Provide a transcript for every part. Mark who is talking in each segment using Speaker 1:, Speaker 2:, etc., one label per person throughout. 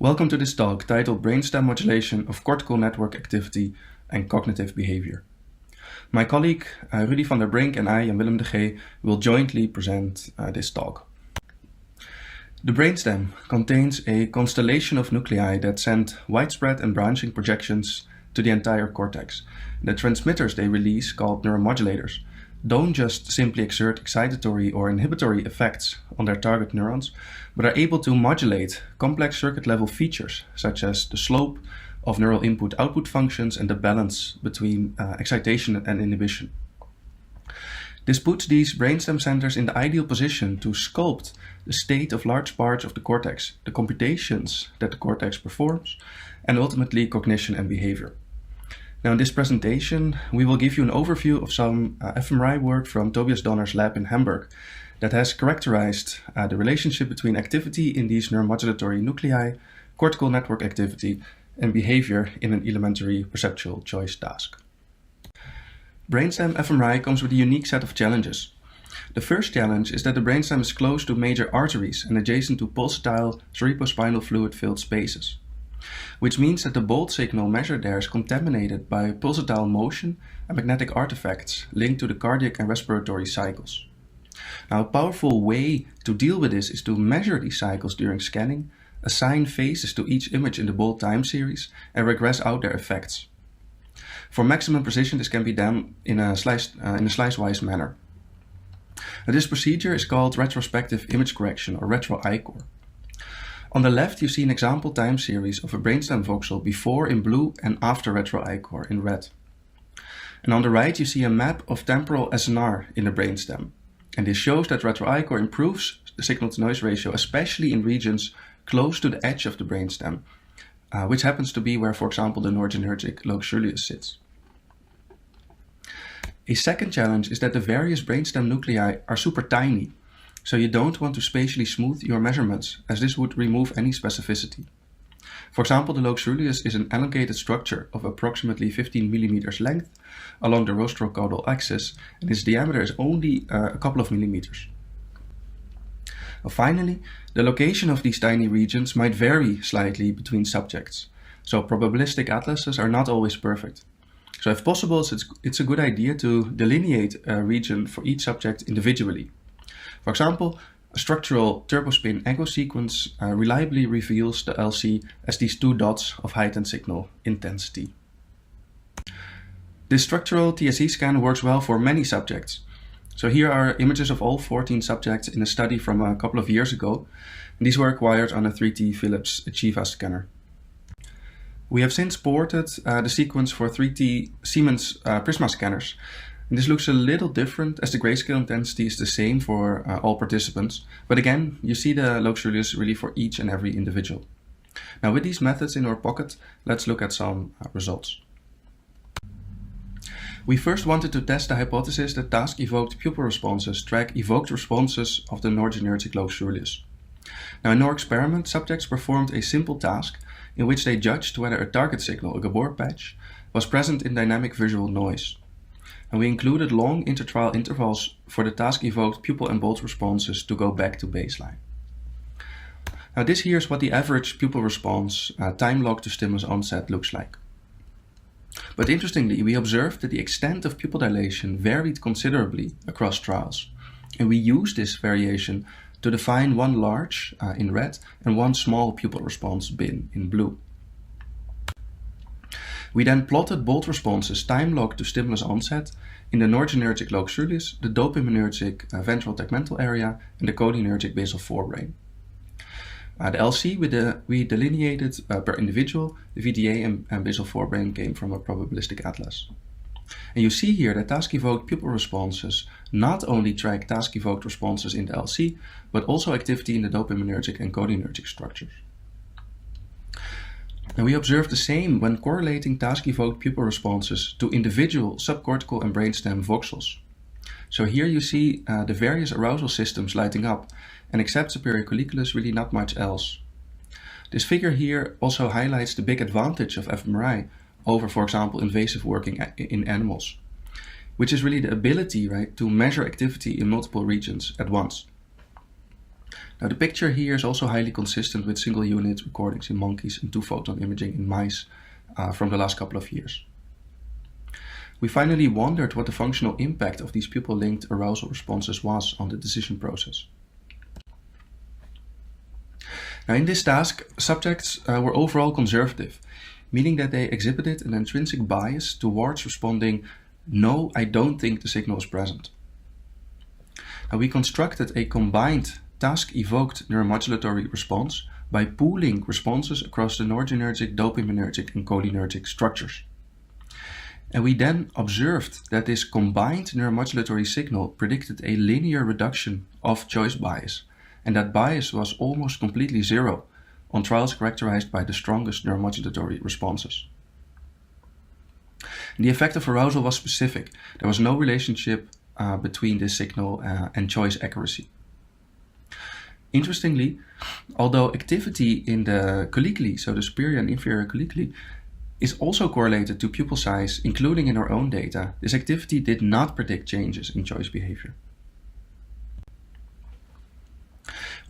Speaker 1: Welcome to this talk titled Brainstem Modulation of Cortical Network Activity and Cognitive Behavior. My colleague Rudy van der Brink and I, and Willem de G, will jointly present this talk. The brainstem contains a constellation of nuclei that send widespread and branching projections to the entire cortex. The transmitters they release, called neuromodulators, don't just simply exert excitatory or inhibitory effects on their target neurons, but are able to modulate complex circuit-level features, such as the slope of neural input-output functions and the balance between excitation and inhibition. This puts these brainstem centers in the ideal position to sculpt the state of large parts of the cortex, the computations that the cortex performs, and ultimately cognition and behavior. Now in this presentation, we will give you an overview of some fMRI work from Tobias Donner's lab in Hamburg that has characterized the relationship between activity in these neuromodulatory nuclei, cortical network activity, and behavior in an elementary perceptual choice task. Brainstem fMRI comes with a unique set of challenges. The first challenge is that the brainstem is close to major arteries and adjacent to pulsatile cerebrospinal fluid-filled spaces, which means that the bolt signal measured there is contaminated by pulsatile motion and magnetic artifacts linked to the cardiac and respiratory cycles. Now, a powerful way to deal with this is to measure these cycles during scanning, assign phases to each image in the bolt time series, and regress out their effects. For maximum precision, this can be done in a slice-wise manner. Now, this procedure is called retrospective image correction, or retro-ICOR. On the left, you see an example time series of a brainstem voxel before in blue and after retro-ICOR in red. And on the right, you see a map of temporal SNR in the brainstem. And this shows that retro-ICOR improves the signal-to-noise ratio, especially in regions close to the edge of the brainstem, which happens to be where, for example, the noradrenergic locus coeruleus sits. A second challenge is that the various brainstem nuclei are super tiny, so you don't want to spatially smooth your measurements, as this would remove any specificity. For example, the locus coeruleus is an elongated structure of approximately 15 millimeters length along the rostrocaudal axis, and its diameter is only a couple of millimeters. Finally, the location of these tiny regions might vary slightly between subjects, so probabilistic atlases are not always perfect. So if possible, it's a good idea to delineate a region for each subject individually. For example, a structural turbospin echo sequence reliably reveals the LC as these two dots of height and signal intensity. This structural TSE scan works well for many subjects. So here are images of all 14 subjects in a study from a couple of years ago. And these were acquired on a 3T Philips Chiva scanner. We have since ported the sequence for 3T Siemens Prisma scanners. And this looks a little different, as the grayscale intensity is the same for all participants. But again, you see the locus coeruleus really for each and every individual. Now with these methods in our pocket, let's look at some results. We first wanted to test the hypothesis that task-evoked pupil responses track evoked responses of the noradrenergic locus coeruleus. Now in our experiment, subjects performed a simple task in which they judged whether a target signal, a Gabor patch, was present in dynamic visual noise. And we included long intertrial intervals for the task-evoked pupil and bolt responses to go back to baseline. Now this here is what the average pupil response time log to stimulus onset looks like. But interestingly, we observed that the extent of pupil dilation varied considerably across trials. And we used this variation to define one large in red and one small pupil response bin in blue. We then plotted bolt responses time logged to stimulus onset in the noradrenergic locus coeruleus, the dopaminergic ventral tegmental area, and the cholinergic basal forebrain. The LC we delineated per individual. The VDA and basal forebrain came from a probabilistic atlas. And you see here that task-evoked pupil responses not only track task-evoked responses in the LC, but also activity in the dopaminergic and cholinergic structures. And we observed the same when correlating task-evoked pupil responses to individual subcortical and brainstem voxels. So here you see the various arousal systems lighting up, and except superior colliculus, really not much else. This figure here also highlights the big advantage of fMRI over, for example, invasive working in animals, which is really the ability, right, to measure activity in multiple regions at once. Now the picture here is also highly consistent with single unit recordings in monkeys and 2-photon imaging in mice from the last couple of years. We finally wondered what the functional impact of these pupil-linked arousal responses was on the decision process. Now in this task, subjects were overall conservative, meaning that they exhibited an intrinsic bias towards responding, "No, I don't think the signal is present." Now we constructed a combined task-evoked neuromodulatory response by pooling responses across the noradrenergic, dopaminergic, and cholinergic structures. And we then observed that this combined neuromodulatory signal predicted a linear reduction of choice bias, and that bias was almost completely zero on trials characterized by the strongest neuromodulatory responses. And the effect of arousal was specific. There was no relationship between this signal and choice accuracy. Interestingly, although activity in the colliculi, so the superior and inferior colliculi, is also correlated to pupil size, including in our own data, this activity did not predict changes in choice behavior.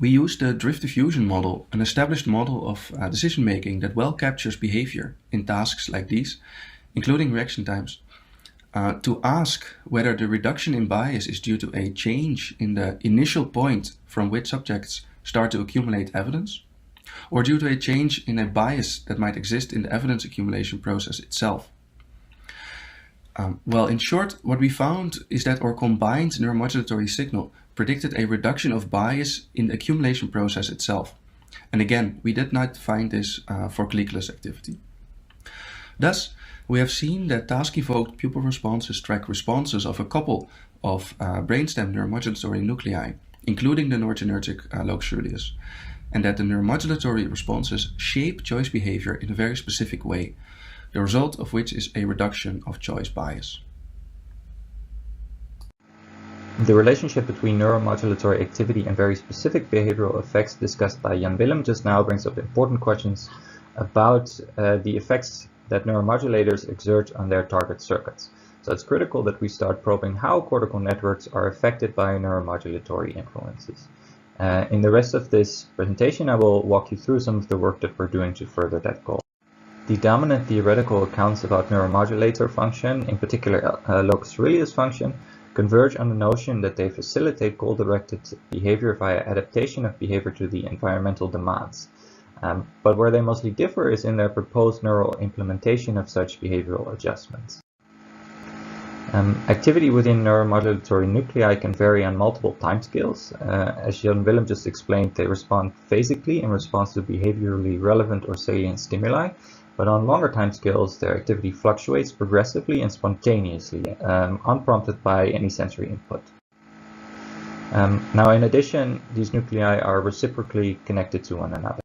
Speaker 1: We used the drift diffusion model, an established model of decision-making that well captures behavior in tasks like these, including reaction times, to ask whether the reduction in bias is due to a change in the initial point from which subjects start to accumulate evidence, or due to a change in a bias that might exist in the evidence accumulation process itself. Well, in short, what we found is that our combined neuromodulatory signal predicted a reduction of bias in the accumulation process itself. And again, we did not find this for colliculus activity. Thus, we have seen that task-evoked pupil responses track responses of a couple of brainstem neuromodulatory nuclei, including the noradrenergic locus coeruleus, and that the neuromodulatory responses shape choice behavior in a very specific way, the result of which is a reduction of choice bias.
Speaker 2: The relationship between neuromodulatory activity and very specific behavioral effects discussed by Willem just now brings up important questions about the effects that neuromodulators exert on their target circuits. So it's critical that we start probing how cortical networks are affected by neuromodulatory influences. In the rest of this presentation, I will walk you through some of the work that we're doing to further that goal. The dominant theoretical accounts about neuromodulator function, in particular locus coeruleus function, converge on the notion that they facilitate goal-directed behavior via adaptation of behavior to the environmental demands. But where they mostly differ is in their proposed neural implementation of such behavioral adjustments. Activity within neuromodulatory nuclei can vary on multiple timescales. As Willem just explained, they respond phasically in response to behaviorally relevant or salient stimuli, but on longer timescales, their activity fluctuates progressively and spontaneously, unprompted by any sensory input. Now, in addition, these nuclei are reciprocally connected to one another.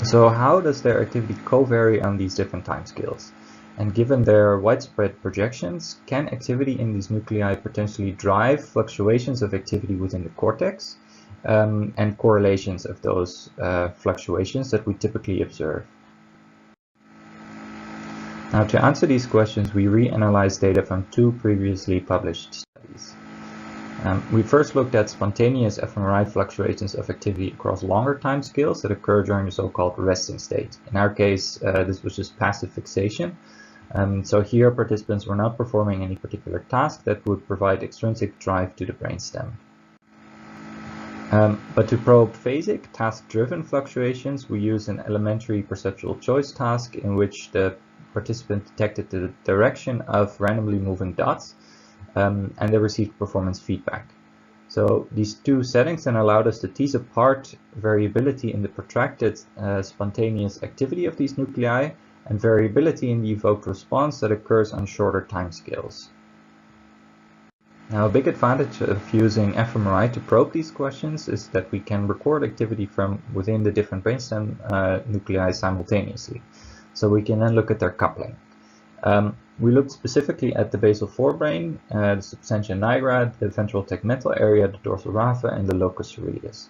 Speaker 2: So how does their activity co-vary on these different timescales? And given their widespread projections, can activity in these nuclei potentially drive fluctuations of activity within the cortex and correlations of those fluctuations that we typically observe? Now, to answer these questions, we reanalyzed data from two previously published studies. We first looked at spontaneous fMRI fluctuations of activity across longer timescales that occur during the so-called resting state. In our case, this was just passive fixation. So here participants were not performing any particular task that would provide extrinsic drive to the brainstem. But to probe phasic, task-driven fluctuations, we used an elementary perceptual choice task in which the participant detected the direction of randomly moving dots and they received performance feedback. So these two settings then allowed us to tease apart variability in the protracted spontaneous activity of these nuclei and variability in the evoked response that occurs on shorter timescales. Now, a big advantage of using fMRI to probe these questions is that we can record activity from within the different brainstem nuclei simultaneously. So we can then look at their coupling. We looked specifically at the basal forebrain, the substantia nigra, the ventral tegmental area, the dorsal raphe, and the locus coeruleus.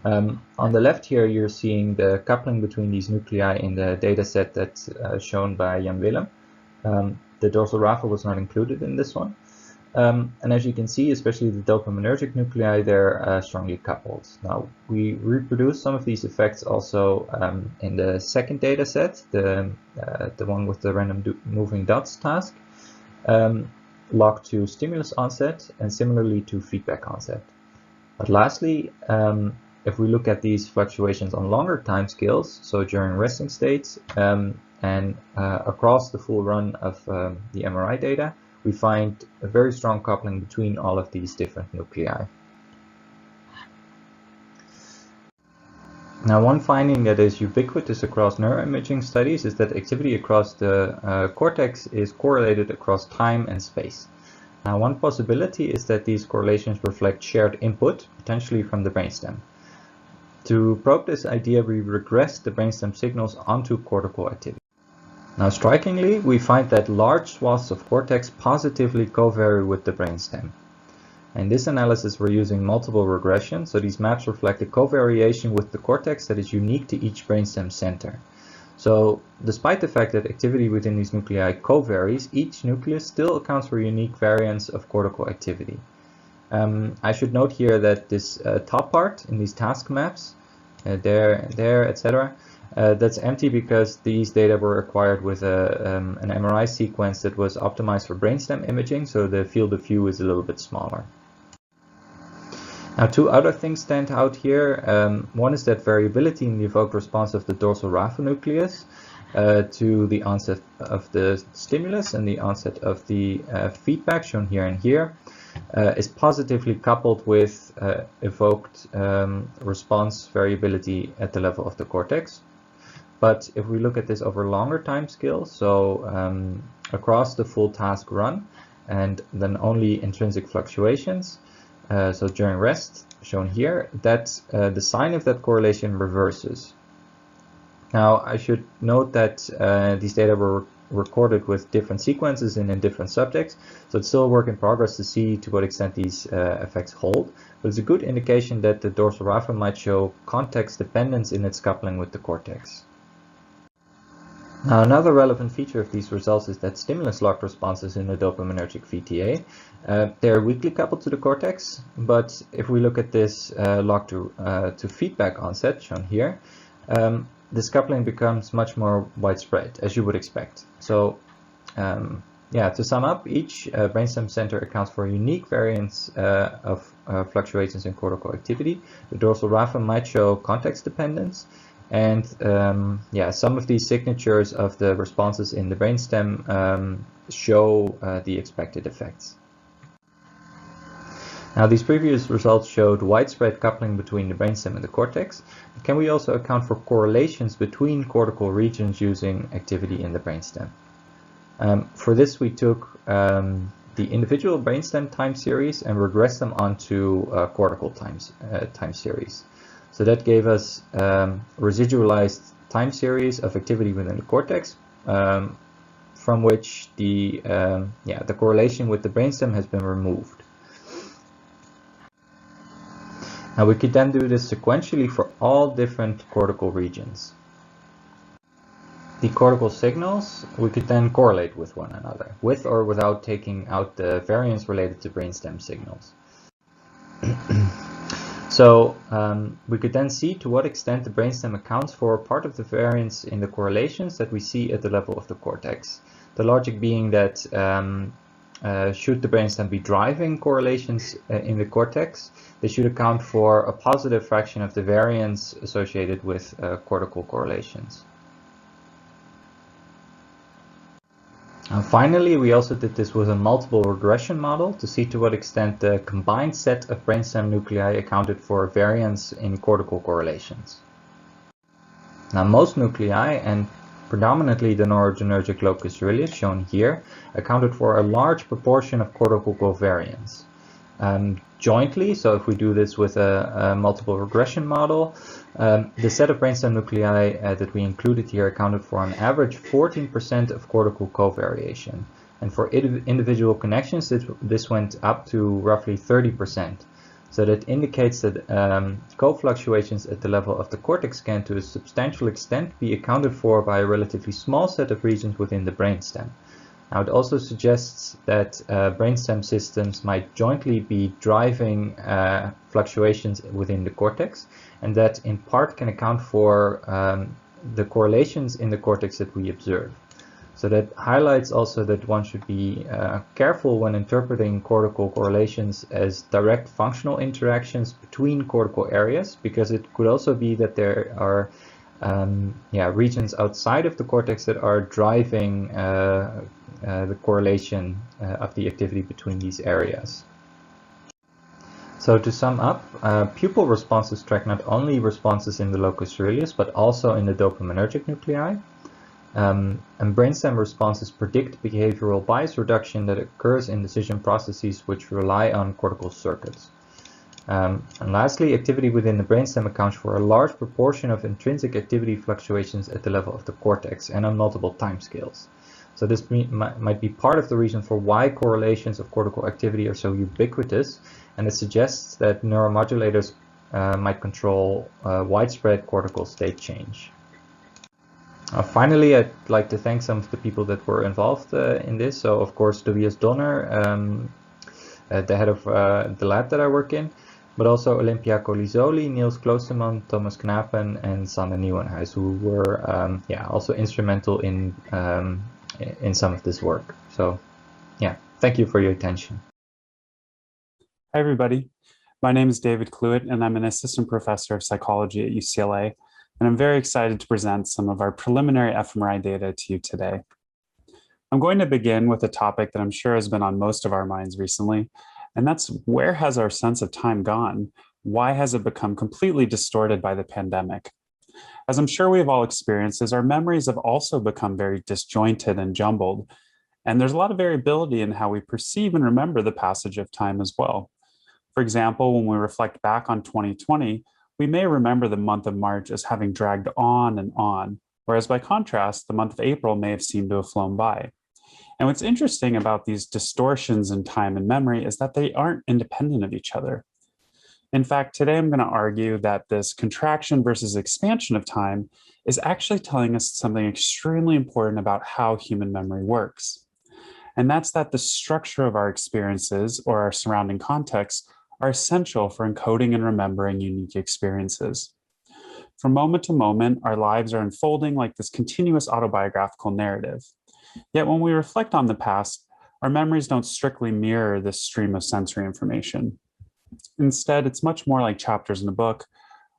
Speaker 2: On the left here, you're seeing the coupling between these nuclei in the data set that's shown by Willem. The dorsal raphe was not included in this one. And as you can see, especially the dopaminergic nuclei, they're strongly coupled. Now, we reproduce some of these effects also in the second data set, the one with the random moving dots task, locked to stimulus onset and similarly to feedback onset. But lastly, if we look at these fluctuations on longer time scales, so during resting states and across the full run of the MRI data, we find a very strong coupling between all of these different nuclei. Now, one finding that is ubiquitous across neuroimaging studies is that activity across the cortex is correlated across time and space. Now, one possibility is that these correlations reflect shared input, potentially from the brainstem. To probe this idea, we regress the brainstem signals onto cortical activity. Now, strikingly, we find that large swaths of cortex positively covary with the brainstem. In this analysis, we're using multiple regression, so these maps reflect a covariation with the cortex that is unique to each brainstem center. So, despite the fact that activity within these nuclei covaries, each nucleus still accounts for a unique variance of cortical activity. I should note here that this top part in these task maps, there, etc., that's empty because these data were acquired with an MRI sequence that was optimized for brainstem imaging, so the field of view is a little bit smaller. Now, two other things stand out here. One is that variability in the evoked response of the dorsal raphe nucleus to the onset of the stimulus and the onset of the feedback, shown here and here, is positively coupled with evoked response variability at the level of the cortex. But if we look at this over longer time scales, so across the full task run, and then only intrinsic fluctuations, so during rest, shown here, that the sign of that correlation reverses. Now, I should note that these data were recorded with different sequences and in different subjects, so it's still a work in progress to see to what extent these effects hold, but it's a good indication that the dorsal raphe might show context dependence in its coupling with the cortex. Now, another relevant feature of these results is that stimulus-locked responses in the dopaminergic VTA, they're weakly coupled to the cortex, but if we look at this locked to feedback onset, shown here, this coupling becomes much more widespread, as you would expect. So, yeah, to sum up, each brainstem center accounts for a unique variance of fluctuations in cortical activity. The dorsal raphe might show context dependence, and yeah, some of these signatures of the responses in the brainstem show the expected effects. Now, these previous results showed widespread coupling between the brainstem and the cortex. Can we also account for correlations between cortical regions using activity in the brainstem? For this, we took the individual brainstem time series and regressed them onto cortical time series. So that gave us residualized time series of activity within the cortex, from which the correlation with the brainstem has been removed. Now, we could then do this sequentially for all different cortical regions. The cortical signals we could then correlate with one another, with or without taking out the variance related to brainstem signals. So we could then see to what extent the brainstem accounts for part of the variance in the correlations that we see at the level of the cortex. The logic being that should the brainstem be driving correlations in the cortex, they should account for a positive fraction of the variance associated with cortical correlations. And finally, we also did this with a multiple regression model to see to what extent the combined set of brainstem nuclei accounted for variance in cortical correlations. Now, most nuclei, and predominantly the noradrenergic locus coeruleus, shown here, accounted for a large proportion of cortical covariance. Jointly, so if we do this with a multiple regression model, the set of brainstem nuclei that we included here accounted for on average 14% of cortical covariation. And for individual connections, this went up to roughly 30%. So that indicates that co-fluctuations at the level of the cortex can to a substantial extent be accounted for by a relatively small set of regions within the brainstem. Now, it also suggests that brainstem systems might jointly be driving fluctuations within the cortex, and that in part can account for the correlations in the cortex that we observe. So that highlights also that one should be careful when interpreting cortical correlations as direct functional interactions between cortical areas, because it could also be that there are regions outside of the cortex that are driving the correlation of the activity between these areas. So to sum up, pupil responses track not only responses in the locus coeruleus, but also in the dopaminergic nuclei. And brainstem responses predict behavioral bias reduction that occurs in decision processes which rely on cortical circuits. And lastly, activity within the brainstem accounts for a large proportion of intrinsic activity fluctuations at the level of the cortex and on multiple timescales. So this might be part of the reason for why correlations of cortical activity are so ubiquitous, and it suggests that neuromodulators might control widespread cortical state change. Finally, I'd like to thank some of the people that were involved in this. So, of course, Tobias Donner, the head of the lab that I work in, but also Olympia Colisoli, Niels Kloosterman, Thomas Knapen, and Sander Nieuwenhuis, who were also instrumental in some of this work. So, thank you for your attention.
Speaker 3: Hi, everybody. My name is David Clewett, and I'm an assistant professor of psychology at UCLA. And I'm very excited to present some of our preliminary fMRI data to you today. I'm going to begin with a topic that I'm sure has been on most of our minds recently, and that's where has our sense of time gone? Why has it become completely distorted by the pandemic? As I'm sure we've all experienced, our memories have also become very disjointed and jumbled, and there's a lot of variability in how we perceive and remember the passage of time as well. For example, when we reflect back on 2020, we may remember the month of March as having dragged on, whereas by contrast, the month of April may have seemed to have flown by. And what's interesting about these distortions in time and memory is that they aren't independent of each other. In fact, today I'm going to argue that this contraction versus expansion of time is actually telling us something extremely important about how human memory works. And that's that the structure of our experiences or our surrounding context are essential for encoding and remembering unique experiences. From moment to moment, our lives are unfolding like this continuous autobiographical narrative. Yet when we reflect on the past, our memories don't strictly mirror this stream of sensory information. Instead, it's much more like chapters in a book,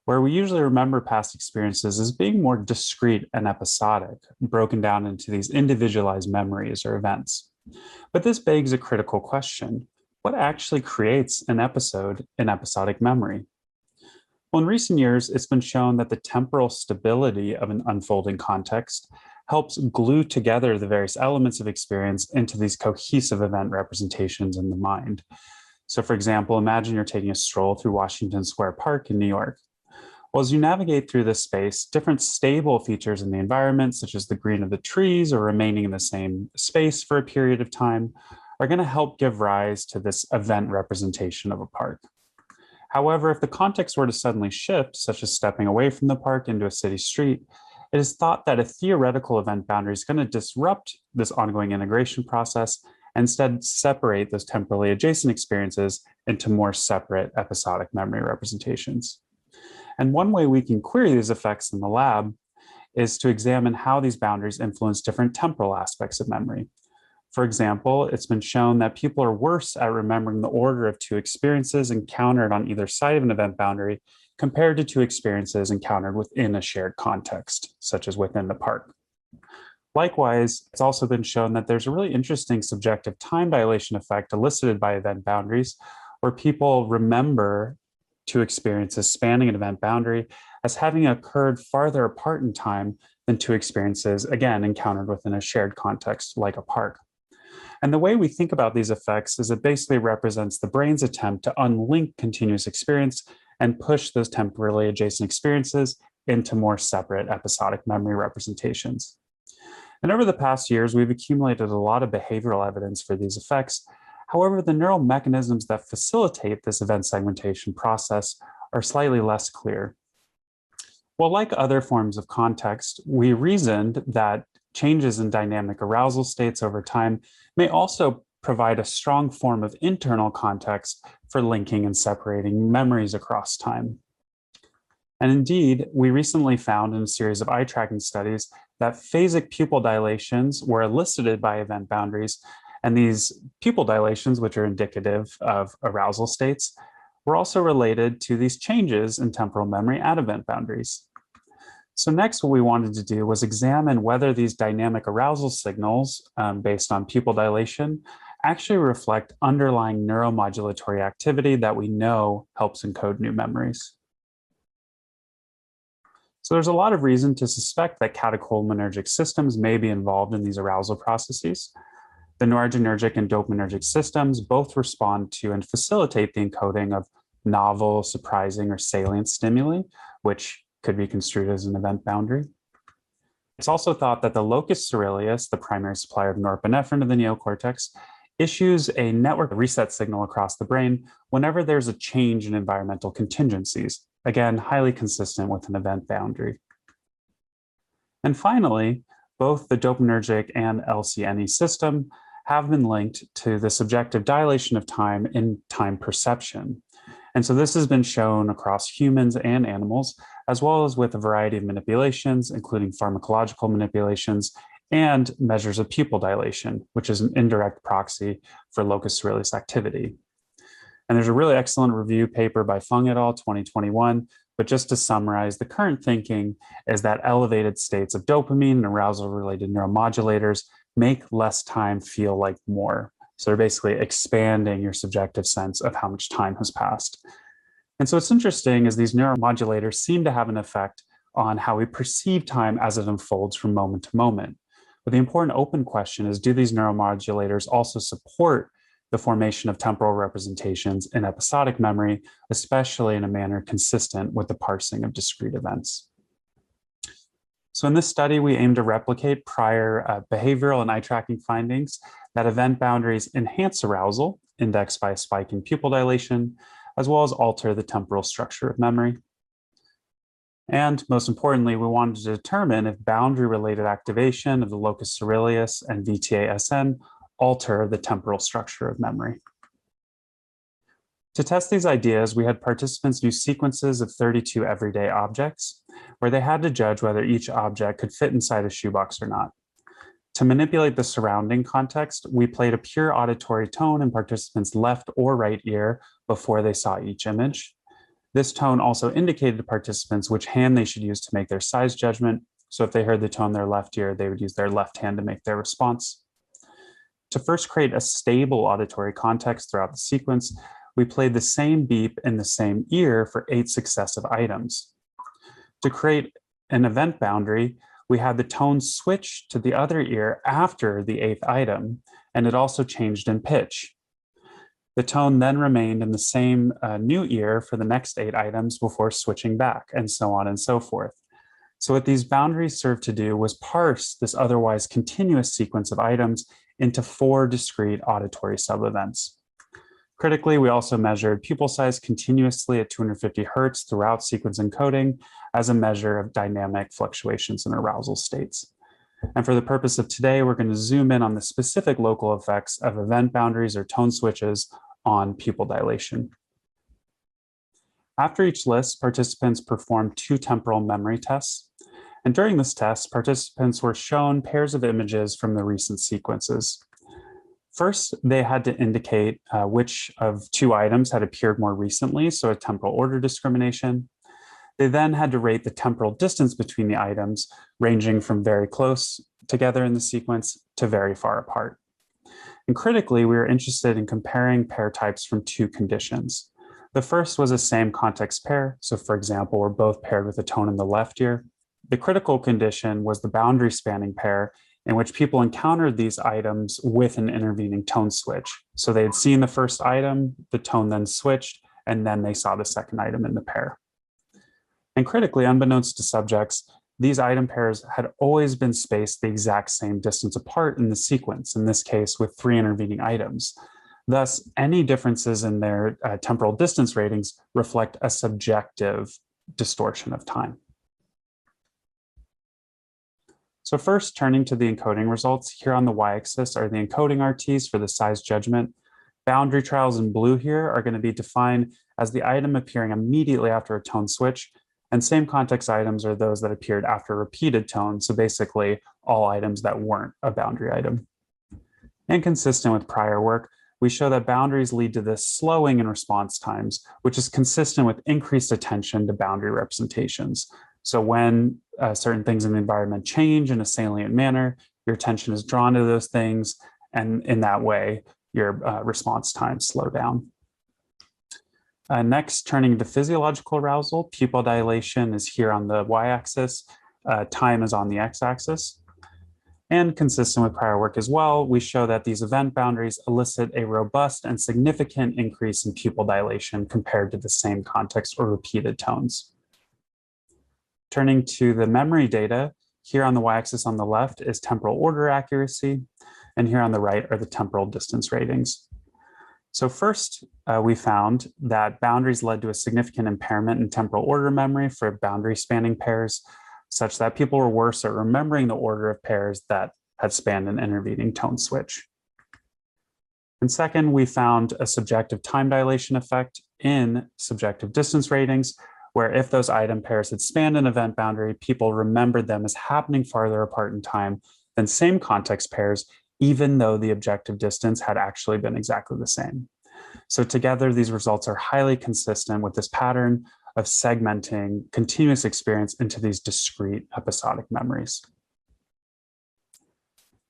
Speaker 3: where we usually remember past experiences as being more discrete and episodic, broken down into these individualized memories or events. But this begs a critical question. What actually creates an episode in episodic memory? Well, in recent years, it's been shown that the temporal stability of an unfolding context helps glue together the various elements of experience into these cohesive event representations in the mind. So, for example, imagine you're taking a stroll through Washington Square Park in New York. Well, as you navigate through this space, different stable features in the environment, such as the green of the trees or remaining in the same space for a period of time, are going to help give rise to this event representation of a park. However, if the context were to suddenly shift, such as stepping away from the park into a city street, it is thought that a theoretical event boundary is going to disrupt this ongoing integration process and instead separate those temporally adjacent experiences into more separate episodic memory representations. And one way we can query these effects in the lab is to examine how these boundaries influence different temporal aspects of memory. For example, it's been shown that people are worse at remembering the order of two experiences encountered on either side of an event boundary compared to two experiences encountered within a shared context, such as within the park. Likewise, it's also been shown that there's a really interesting subjective time dilation effect elicited by event boundaries, where people remember two experiences spanning an event boundary as having occurred farther apart in time than two experiences, again, encountered within a shared context like a park. And the way we think about these effects is it basically represents the brain's attempt to unlink continuous experience and push those temporally adjacent experiences into more separate episodic memory representations. And over the past years, we've accumulated a lot of behavioral evidence for these effects. However, the neural mechanisms that facilitate this event segmentation process are slightly less clear. Well, like other forms of context, we reasoned that changes in dynamic arousal states over time may also provide a strong form of internal context for linking and separating memories across time. And indeed, we recently found in a series of eye tracking studies that phasic pupil dilations were elicited by event boundaries, and these pupil dilations, which are indicative of arousal states, were also related to these changes in temporal memory at event boundaries. So next, what we wanted to do was examine whether these dynamic arousal signals based on pupil dilation actually reflect underlying neuromodulatory activity that we know helps encode new memories. So there's a lot of reason to suspect that catecholinergic systems may be involved in these arousal processes. The noradrenergic and dopaminergic systems both respond to and facilitate the encoding of novel, surprising, or salient stimuli, which could be construed as an event boundary. It's also thought that the locus coeruleus, the primary supplier of norepinephrine to the neocortex, issues a network reset signal across the brain whenever there's a change in environmental contingencies, again, highly consistent with an event boundary. And finally, both the dopaminergic and LCNE system have been linked to the subjective dilation of time in time perception. And so this has been shown across humans and animals, as well as with a variety of manipulations, including pharmacological manipulations and measures of pupil dilation, which is an indirect proxy for locus coeruleus activity. And there's a really excellent review paper by Fung et al. 2021, but just to summarize, the current thinking is that elevated states of dopamine and arousal-related neuromodulators make less time feel like more. So they're basically expanding your subjective sense of how much time has passed. And so what's interesting is these neuromodulators seem to have an effect on how we perceive time as it unfolds from moment to moment. But the important open question is, do these neuromodulators also support the formation of temporal representations in episodic memory, especially in a manner consistent with the parsing of discrete events? So in this study, we aim to replicate prior behavioral and eye tracking findings that event boundaries enhance arousal, indexed by a spike in pupil dilation, as well as alter the temporal structure of memory. And most importantly, we wanted to determine if boundary-related activation of the locus coeruleus and VTA-SN alter the temporal structure of memory. To test these ideas, we had participants use sequences of 32 everyday objects, where they had to judge whether each object could fit inside a shoebox or not. To manipulate the surrounding context, we played a pure auditory tone in participants' left or right ear before they saw each image. This tone also indicated to participants which hand they should use to make their size judgment. So if they heard the tone in their left ear, they would use their left hand to make their response. To first create a stable auditory context throughout the sequence, we played the same beep in the same ear for 8 successive items. To create an event boundary, we had the tone switch to the other ear after the 8th item, and it also changed in pitch. The tone then remained in the same new ear for the next 8 items before switching back, and so on and so forth. So what these boundaries served to do was parse this otherwise continuous sequence of items into 4 discrete auditory subevents. Critically, we also measured pupil size continuously at 250 Hertz throughout sequence encoding as a measure of dynamic fluctuations in arousal states. And for the purpose of today, we're going to zoom in on the specific local effects of event boundaries or tone switches on pupil dilation. After each list, participants performed 2 temporal memory tests. And during this test, participants were shown pairs of images from the recent sequences. First, they had to indicate which of 2 items had appeared more recently, so a temporal order discrimination. They then had to rate the temporal distance between the items, ranging from very close together in the sequence to very far apart. And critically, we were interested in comparing pair types from 2 conditions. The first was a same context pair. So for example, we're both paired with a tone in the left ear. The critical condition was the boundary spanning pair, in which people encountered these items with an intervening tone switch. So they had seen the first item, the tone then switched, and then they saw the second item in the pair. And critically, unbeknownst to subjects, these item pairs had always been spaced the exact same distance apart in the sequence, in this case with 3 intervening items. Thus, any differences in their temporal distance ratings reflect a subjective distortion of time. So first, turning to the encoding results, here on the y-axis are the encoding RTs for the size judgment. Boundary trials in blue here are going to be defined as the item appearing immediately after a tone switch, and same context items are those that appeared after repeated tones, so basically all items that weren't a boundary item. And consistent with prior work, we show that boundaries lead to this slowing in response times, which is consistent with increased attention to boundary representations. So when certain things in the environment change in a salient manner, your attention is drawn to those things, and in that way, your response times slow down. Next, turning to physiological arousal, pupil dilation is here on the y-axis, time is on the x-axis. And consistent with prior work as well, we show that these event boundaries elicit a robust and significant increase in pupil dilation compared to the same context or repeated tones. Turning to the memory data, here on the y-axis on the left is temporal order accuracy, and here on the right are the temporal distance ratings. So first, we found that boundaries led to a significant impairment in temporal order memory for boundary spanning pairs, such that people were worse at remembering the order of pairs that had spanned an intervening tone switch. And second, we found a subjective time dilation effect in subjective distance ratings, where if those item pairs had spanned an event boundary, people remembered them as happening farther apart in time than same context pairs, even though the objective distance had actually been exactly the same. So together, these results are highly consistent with this pattern of segmenting continuous experience into these discrete episodic memories.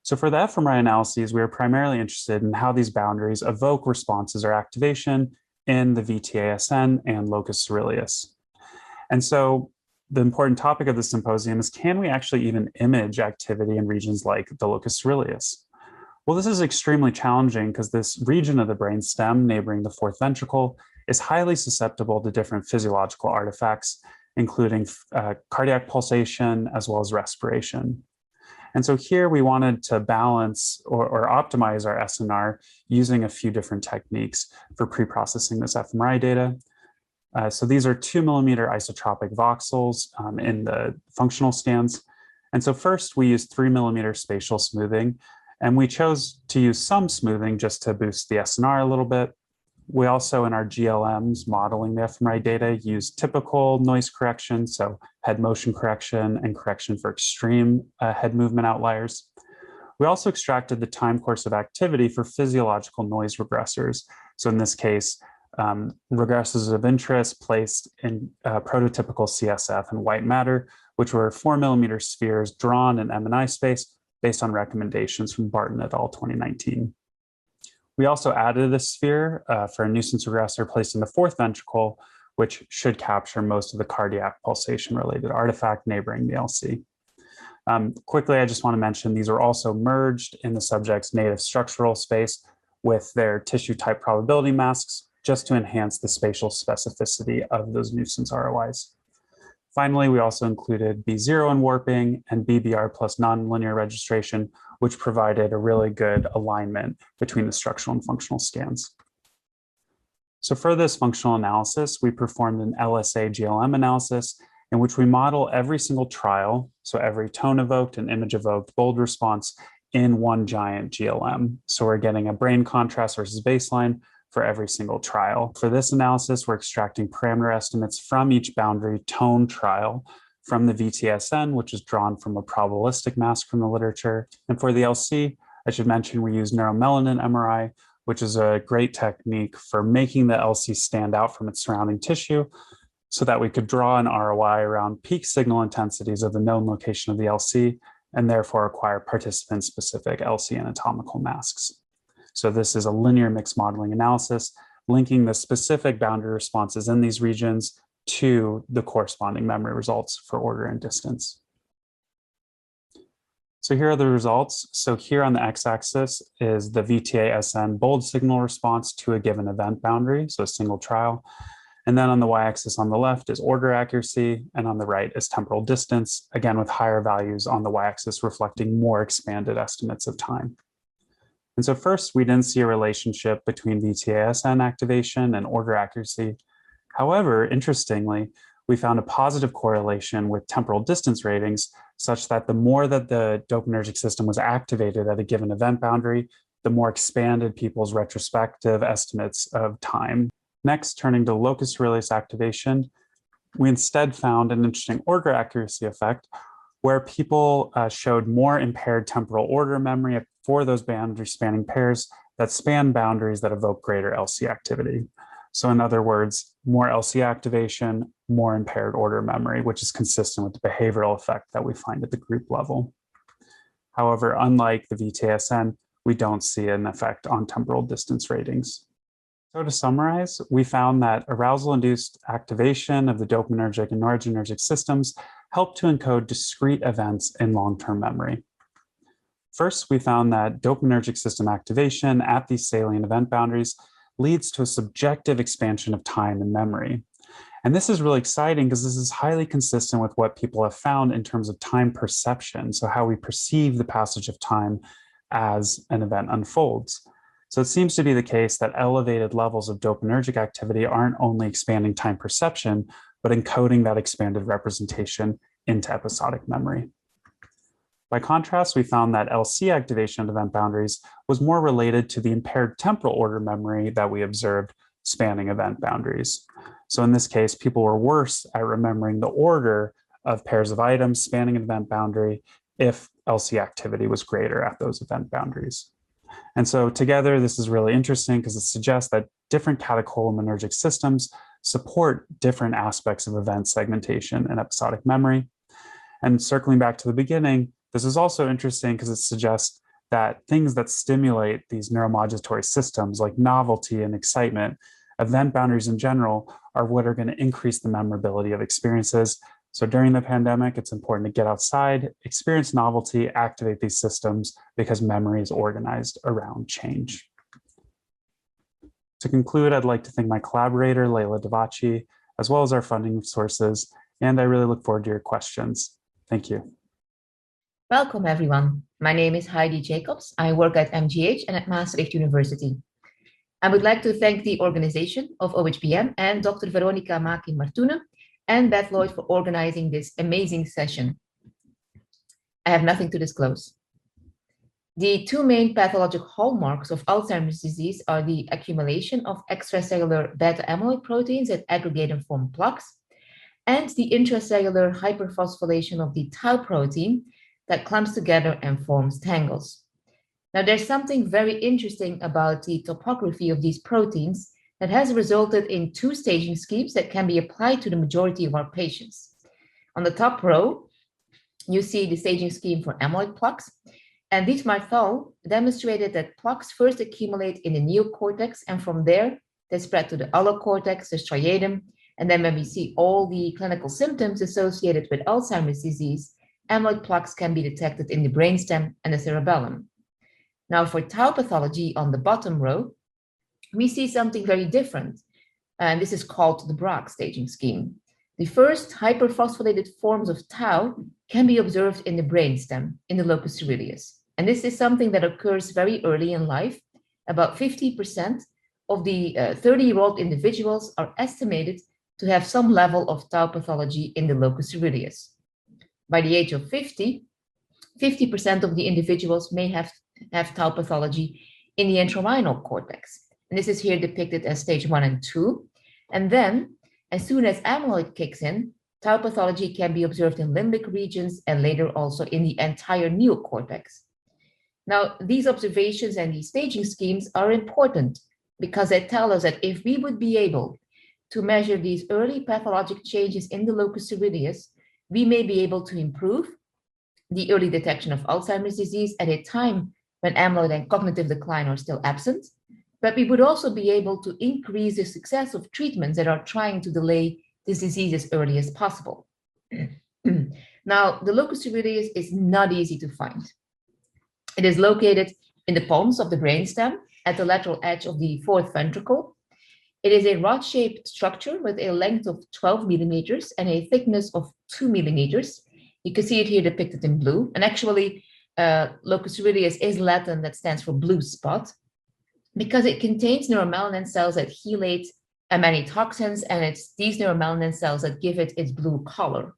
Speaker 3: So for the fMRI analyses, we are primarily interested in how these boundaries evoke responses or activation in the VTASN and locus coeruleus. And so the important topic of the symposium is, can we actually even image activity in regions like the locus coeruleus? Well, this is extremely challenging because this region of the brainstem neighboring the fourth ventricle is highly susceptible to different physiological artifacts, including cardiac pulsation as well as respiration. And so here we wanted to balance or optimize our SNR using a few different techniques for pre-processing this fMRI data. So these are 2 millimeter isotropic voxels in the functional scans. And so first we used 3 millimeter spatial smoothing, and we chose to use some smoothing just to boost the SNR a little bit. We also, in our GLMs modeling the fMRI data, used typical noise correction, so head motion correction and correction for extreme head movement outliers. We also extracted the time course of activity for physiological noise regressors. So in this case, regressors of interest placed in prototypical CSF and white matter, which were 4 millimeter spheres drawn in M&I space based on recommendations from Barton et al. 2019. We also added a sphere for a nuisance regressor placed in the fourth ventricle, which should capture most of the cardiac pulsation-related artifact neighboring the LC. Quickly, I just want to mention these are also merged in the subject's native structural space with their tissue type probability masks, just to enhance the spatial specificity of those nuisance ROIs. Finally, we also included B0 in warping and BBR plus nonlinear registration, which provided a really good alignment between the structural and functional scans. So for this functional analysis, we performed an LSA GLM analysis in which we model every single trial, so every tone evoked and image evoked bold response in one giant GLM. So we're getting a brain contrast versus baseline for every single trial. For this analysis, we're extracting parameter estimates from each boundary tone trial from the VTSN, which is drawn from a probabilistic mask from the literature. And for the LC, I should mention we use neuromelanin MRI, which is a great technique for making the LC stand out from its surrounding tissue so that we could draw an ROI around peak signal intensities of the known location of the LC and therefore acquire participant-specific LC anatomical masks. So this is a linear mixed modeling analysis, linking the specific boundary responses in these regions to the corresponding memory results for order and distance. So here are the results. So here on the x-axis is the VTA-SN bold signal response to a given event boundary, so a single trial. And then on the y-axis on the left is order accuracy, and on the right is temporal distance, again with higher values on the y-axis reflecting more expanded estimates of time. And so first, we didn't see a relationship between VTASN activation and order accuracy. However, interestingly, we found a positive correlation with temporal distance ratings, such that the more that the dopaminergic system was activated at a given event boundary, the more expanded people's retrospective estimates of time. Next, turning to locus coeruleus activation, we instead found an interesting order accuracy effect where people showed more impaired temporal order memory for those boundary spanning pairs that span boundaries that evoke greater LC activity. So in other words, more LC activation, more impaired order memory, which is consistent with the behavioral effect that we find at the group level. However, unlike the VTSN, we don't see an effect on temporal distance ratings. So to summarize, we found that arousal-induced activation of the dopaminergic and noradrenergic systems help to encode discrete events in long-term memory. First, we found that dopaminergic system activation at these salient event boundaries leads to a subjective expansion of time and memory. And this is really exciting because this is highly consistent with what people have found in terms of time perception, so how we perceive the passage of time as an event unfolds. So it seems to be the case that elevated levels of dopaminergic activity aren't only expanding time perception, but encoding that expanded representation into episodic memory. By contrast, we found that LC activation of event boundaries was more related to the impaired temporal order memory that we observed spanning event boundaries. So in this case, people were worse at remembering the order of pairs of items spanning an event boundary if LC activity was greater at those event boundaries. And so together, this is really interesting because it suggests that different catecholinergic systems support different aspects of event segmentation and episodic memory. And circling back to the beginning, this is also interesting because it suggests that things that stimulate these neuromodulatory systems like novelty and excitement, event boundaries in general, are what are going to increase the memorability of experiences. So during the pandemic, it's important to get outside, experience novelty, activate these systems because memory is organized around change. To conclude, I'd like to thank my collaborator, Leila Davachi, as well as our funding sources, and I really look forward to your questions. Thank you.
Speaker 4: Welcome, everyone. My name is Heidi Jacobs. I work at MGH and at Maastricht University. I would like to thank the organization of OHBM and Dr. Verónica Mäki-Marttunen and Beth Lloyd for organizing this amazing session. I have nothing to disclose. The two main pathologic hallmarks of Alzheimer's disease are the accumulation of extracellular beta amyloid proteins that aggregate and form plaques, and the intracellular hyperphosphorylation of the tau protein that clumps together and forms tangles. Now, there's something very interesting about the topography of these proteins that has resulted in two staging schemes that can be applied to the majority of our patients. On the top row, you see the staging scheme for amyloid plaques, and Dietmar demonstrated that plaques first accumulate in the neocortex, and from there, they spread to the allocortex, the striatum, and then when we see all the clinical symptoms associated with Alzheimer's disease, amyloid plaques can be detected in the brainstem and the cerebellum. Now, for tau pathology on the bottom row, we see something very different, and this is called the Bragg staging scheme. The first hyperphosphorylated forms of tau can be observed in the brainstem, in the locus coeruleus. And this is something that occurs very early in life. About 50% of the 30-year-old individuals are estimated to have some level of tau pathology in the locus coeruleus. By the age of 50, 50% of the individuals may have tau pathology in the intrarenal cortex. And this is here depicted as stage 1 and 2. And then, as soon as amyloid kicks in, tau pathology can be observed in limbic regions and later also in the entire neocortex. Now, these observations and these staging schemes are important because they tell us that if we would be able to measure these early pathologic changes in the locus coeruleus, we may be able to improve the early detection of Alzheimer's disease at a time when amyloid and cognitive decline are still absent, but we would also be able to increase the success of treatments that are trying to delay this disease as early as possible. Now, the locus coeruleus is not easy to find. It is located in the pons of the brainstem at the lateral edge of the fourth ventricle. It is a rod-shaped structure with a length of 12 millimeters and a thickness of 2 millimeters. You can see it here depicted in blue. And actually, locus coeruleus is Latin that stands for blue spot, because it contains neuromelanin cells that chelate many toxins, and it's these neuromelanin cells that give it its blue color.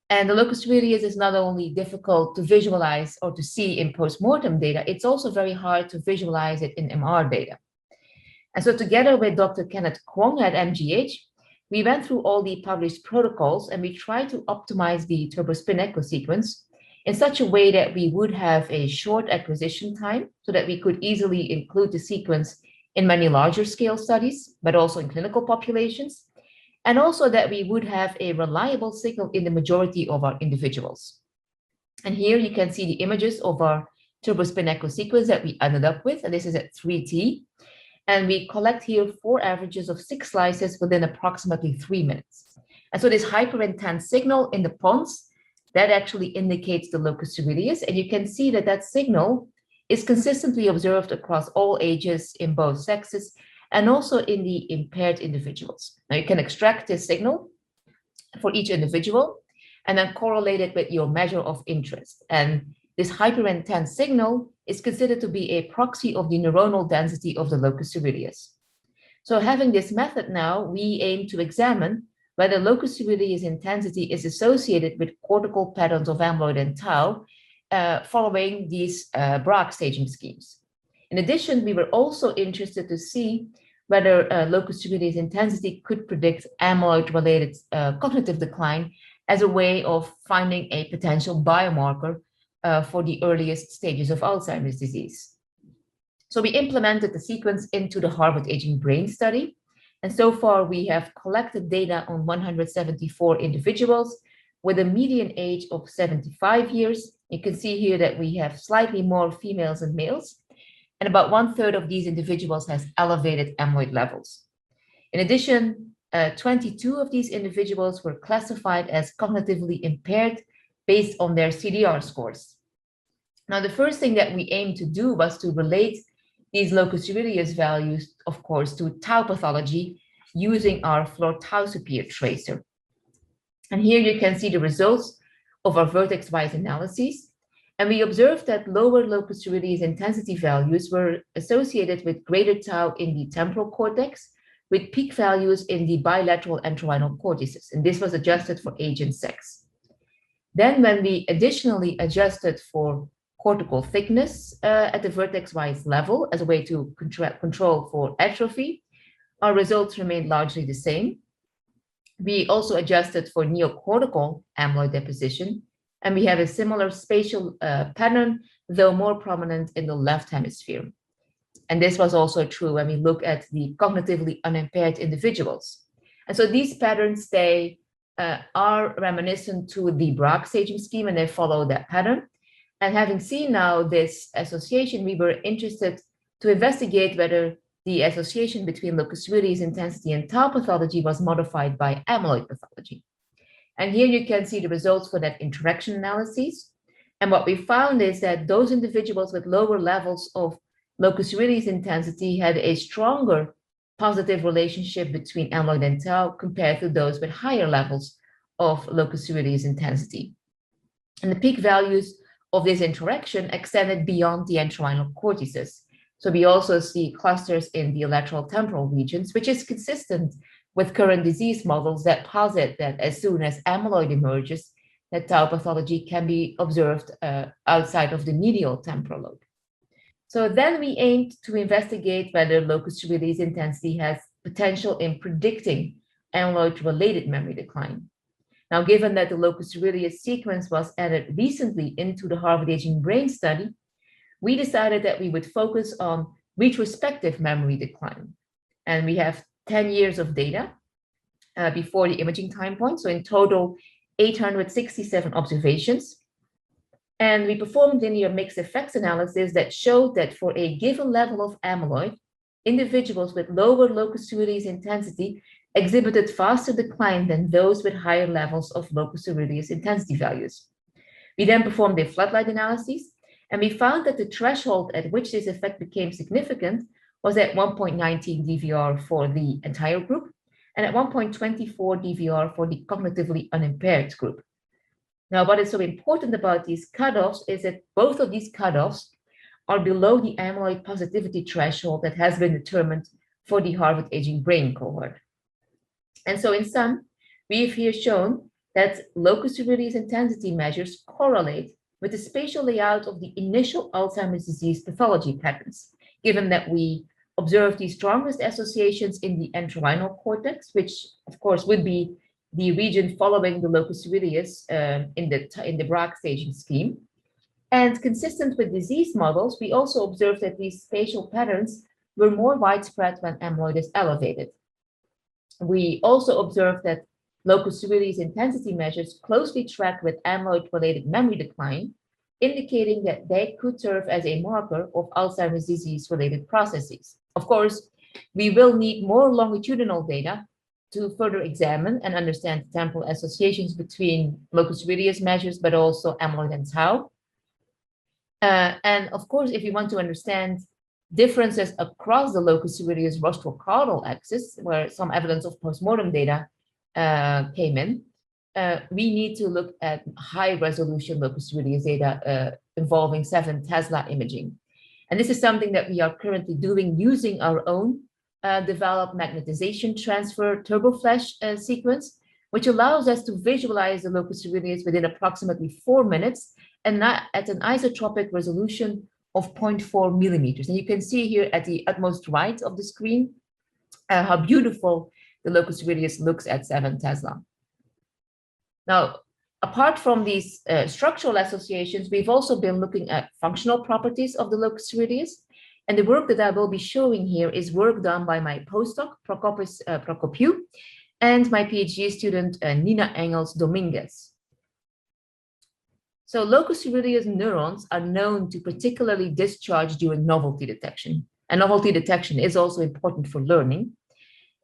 Speaker 4: And the locus coeruleus is not only difficult to visualize or to see in postmortem data, it's also very hard to visualize it in MR data. And so together with Dr. Kenneth Kwong at MGH, we went through all the published protocols and we tried to optimize the turbospin echo sequence in such a way that we would have a short acquisition time so that we could easily include the sequence in many larger scale studies, but also in clinical populations, and also that we would have a reliable signal in the majority of our individuals. And here you can see the images of our turbospin echo sequence that we ended up with, and this is at 3T. And we collect here 4 averages of 6 slices within approximately 3 minutes. And so this hyperintense signal in the pons, that actually indicates the locus coeruleus, and you can see that that signal is consistently observed across all ages in both sexes and also in the impaired individuals. Now you can extract this signal for each individual and then correlate it with your measure of interest. And this hyperintense signal is considered to be a proxy of the neuronal density of the locus coeruleus. So having this method now, we aim to examine whether locus coeruleus intensity is associated with cortical patterns of amyloid and tau following these Bragg staging schemes. In addition, we were also interested to see whether locus coeruleus intensity could predict amyloid-related cognitive decline as a way of finding a potential biomarker for the earliest stages of Alzheimer's disease. So we implemented the sequence into the Harvard Aging Brain study. And so far we have collected data on 174 individuals with a median age of 75 years. You can see here that we have slightly more females than males, and about 1/3 of these individuals has elevated amyloid levels. In addition, 22 of these individuals were classified as cognitively impaired based on their CDR scores. Now, the first thing that we aimed to do was to relate these locus coeruleus values, of course, to tau pathology using our fluorotaucipir tracer. And here you can see the results of our vertex-wise analyses. And we observed that lower locus coeruleus intensity values were associated with greater tau in the temporal cortex, with peak values in the bilateral entorhinal cortices. And this was adjusted for age and sex. Then when we additionally adjusted for cortical thickness at the vertex-wise level as a way to control for atrophy, our results remained largely the same. We also adjusted for neocortical amyloid deposition, and we have a similar spatial pattern, though more prominent in the left hemisphere. And this was also true when we look at the cognitively unimpaired individuals. And so these patterns, they are reminiscent to the Bragg staging scheme, and they follow that pattern. And having seen now this association, we were interested to investigate whether the association between locus coeruleus intensity and tau pathology was modified by amyloid pathology. And here you can see the results for that interaction analysis. And what we found is that those individuals with lower levels of locus coeruleus intensity had a stronger positive relationship between amyloid and tau compared to those with higher levels of locus coeruleus intensity. And the peak values of this interaction extended beyond the entorhinal cortices. So we also see clusters in the lateral temporal regions, which is consistent with current disease models that posit that as soon as amyloid emerges, that tau pathology can be observed outside of the medial temporal lobe. So then we aimed to investigate whether locus coeruleus intensity has potential in predicting amyloid-related memory decline. Now, given that the locus coeruleus sequence was added recently into the Harvard Aging Brain study, we decided that we would focus on retrospective memory decline. And we have 10 years of data before the imaging time point. So in total, 867 observations. And we performed linear mixed effects analysis that showed that for a given level of amyloid, individuals with lower locus coeruleus intensity exhibited faster decline than those with higher levels of locus coeruleus intensity values. We then performed a floodlight analysis, and we found that the threshold at which this effect became significant was at 1.19 DVR for the entire group, and at 1.24 DVR for the cognitively unimpaired group. Now, what is so important about these cutoffs is that both of these cutoffs are below the amyloid positivity threshold that has been determined for the Harvard Aging Brain cohort. And so in sum, we've here shown that locus coeruleus intensity measures correlate with the spatial layout of the initial Alzheimer's disease pathology patterns, given that we observe the strongest associations in the entorhinal cortex, which of course would be the region following the locus coeruleus in the Bragg staging scheme. And consistent with disease models, we also observed that these spatial patterns were more widespread when amyloid is elevated. We also observed that locus coeruleus intensity measures closely track with amyloid-related memory decline, indicating that they could serve as a marker of Alzheimer's disease-related processes. Of course, we will need more longitudinal data to further examine and understand temporal associations between locus coeruleus measures, but also amyloid and tau. And of course, if you want to understand differences across the locus coeruleus rostral-caudal axis, where some evidence of postmortem data came in, we need to look at high-resolution locus coeruleus data involving 7 Tesla imaging. And this is something that we are currently doing using our own developed magnetization transfer turboflash sequence, which allows us to visualize the locus coeruleus within approximately 4 minutes and not at an isotropic resolution of 0.4 millimeters. And you can see here at the utmost right of the screen how beautiful the locus coeruleus looks at 7 Tesla. Now, apart from these structural associations, we've also been looking at functional properties of the locus coeruleus. And the work that I will be showing here is work done by my postdoc, Prokopiou, and my PhD student, Nina Engels Dominguez. So locus coeruleus neurons are known to particularly discharge during novelty detection. And novelty detection is also important for learning.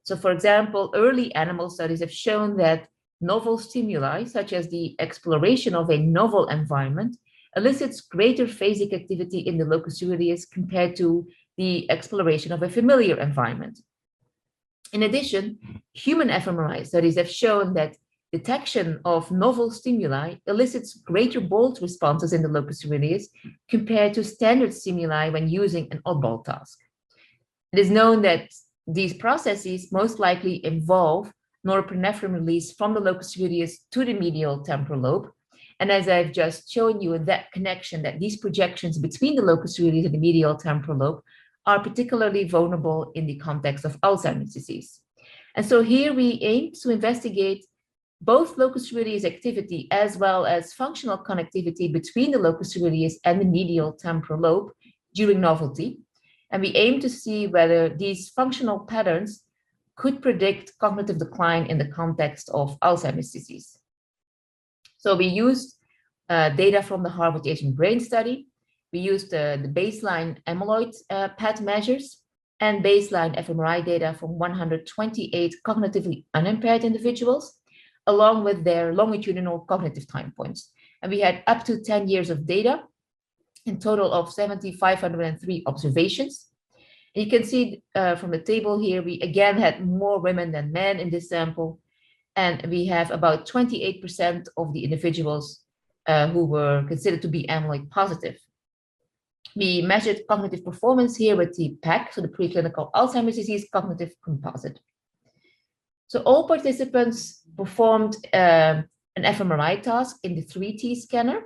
Speaker 4: So for example, early animal studies have shown that novel stimuli, such as the exploration of a novel environment, elicits greater phasic activity in the locus coeruleus compared to the exploration of a familiar environment. In addition, human fMRI studies have shown that detection of novel stimuli elicits greater bold responses in the locus coeruleus compared to standard stimuli when using an oddball task. It is known that these processes most likely involve norepinephrine release from the locus coeruleus to the medial temporal lobe. And as I've just shown you in that connection, that these projections between the locus coeruleus and the medial temporal lobe are particularly vulnerable in the context of Alzheimer's disease. And so here we aim to investigate both locus coeruleus activity as well as functional connectivity between the locus coeruleus and the medial temporal lobe during novelty. And we aim to see whether these functional patterns could predict cognitive decline in the context of Alzheimer's disease. So we used data from the Harvard Aging Brain study. We used the baseline amyloid PET measures and baseline fMRI data from 128 cognitively unimpaired individuals, along with their longitudinal cognitive time points. And we had up to 10 years of data, in total of 7,503 observations. And you can see from the table here, we again had more women than men in this sample. And we have about 28% of the individuals who were considered to be amyloid positive. We measured cognitive performance here with the PAC, so the preclinical Alzheimer's disease cognitive composite. So all participants performed an fMRI task in the 3T scanner.